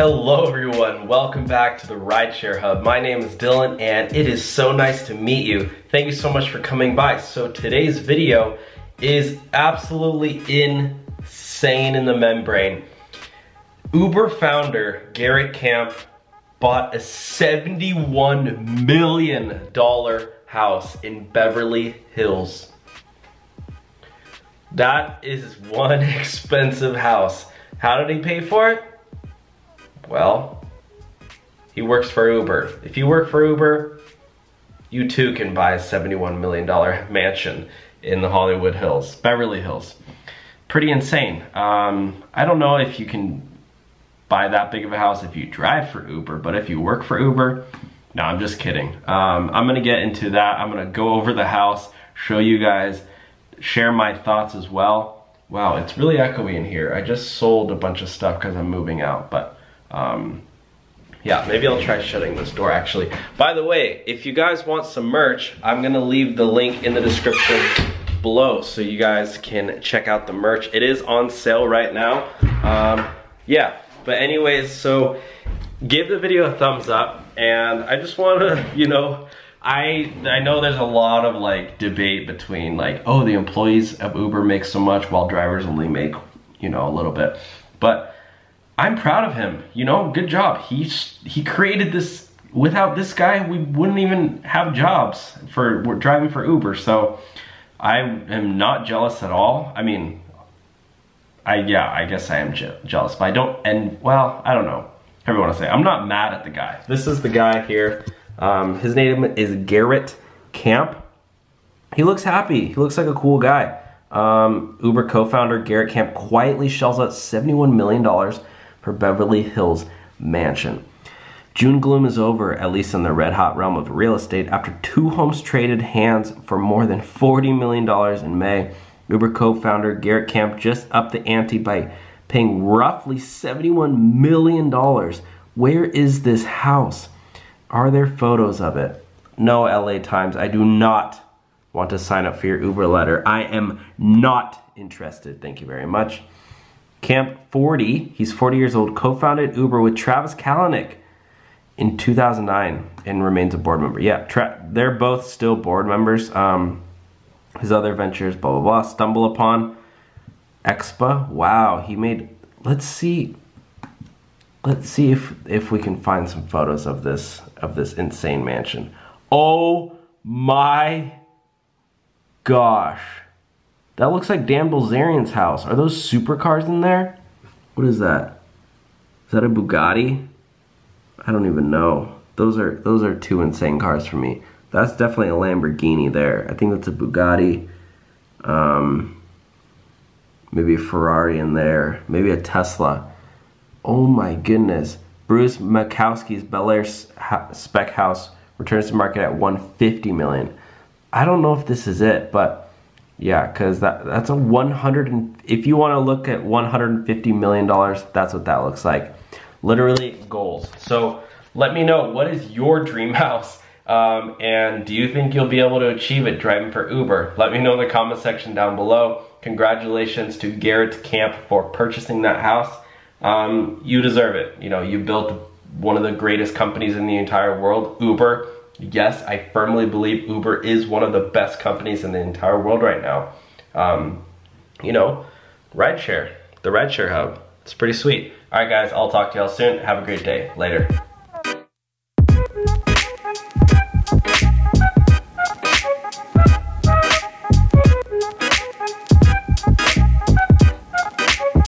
Hello everyone, welcome back to the Rideshare Hub. My name is Dylan and it is so nice to meet you. Thank you so much for coming by. So today's video is absolutely insane in the membrane. Uber founder Garrett Camp bought a $71 million house in Beverly Hills. That is one expensive house. How did he pay for it? Well, he works for Uber. If you work for Uber, you too can buy a $71 million mansion in the Hollywood Hills, Beverly Hills. Pretty insane. I don't know if you can buy that big of a house if you drive for Uber, but if you work for Uber, no, I'm just kidding. I'm gonna get into that. I'm gonna go over the house, show you guys, share my thoughts as well. Wow, it's really echoey in here. I just sold a bunch of stuff because I'm moving out, but yeah, maybe I'll try shutting this door actually. By the way, if you guys want some merch, I'm gonna leave the link in the description below so you guys can check out the merch. It is on sale right now. Yeah, but anyways, so give the video a thumbs up, and I just wanna, you know, I know there's a lot of like debate between like, oh, the employees of Uber make so much while drivers only make, you know, a little bit. But I'm proud of him, you know, good job. He created this. Without this guy, we wouldn't even have jobs for driving for Uber. So I am not jealous at all. I mean, I guess I am jealous, but I don't, and well, I don't know. However you want to say, I'm not mad at the guy. This is the guy here. His name is Garrett Camp. He looks happy. He looks like a cool guy. Uber co-founder Garrett Camp quietly shells out $71 million for Beverly Hills mansion. June gloom is over, at least in the red-hot realm of real estate, after two homes traded hands for more than $40 million in May. Uber co-founder Garrett Camp just upped the ante by paying roughly $71 million. Where is this house? Are there photos of it? No, LA Times, I do not want to sign up for your Uber letter. I am not interested, thank you very much. Camp 40, he's 40 years old, co-founded Uber with Travis Kalanick in 2009 and remains a board member. Yeah, they're both still board members. His other ventures, blah, blah, blah. Stumble upon Expa. Wow, he made, let's see if we can find some photos of this insane mansion. Oh my gosh. That looks like Dan Bilzerian's house. Are those supercars in there? What is that? Is that a Bugatti? I don't even know. Those are two insane cars for me. That's definitely a Lamborghini there. I think that's a Bugatti. Maybe a Ferrari in there. Maybe a Tesla. Oh my goodness. Bruce Makowski's Bel Air spec house returns to market at $150 million. I don't know if this is it, but yeah, because that's a if you want to look at $150 million, that's what that looks like. Literally goals. So let me know, what is your dream house? And do you think you'll be able to achieve it driving for Uber? Let me know in the comment section down below. Congratulations to Garrett Camp for purchasing that house. You deserve it. You know, you built one of the greatest companies in the entire world, Uber. Yes, I firmly believe Uber is one of the best companies in the entire world right now. You know, Rideshare, the Rideshare Hub. It's pretty sweet. All right, guys, I'll talk to y'all soon. Have a great day. Later.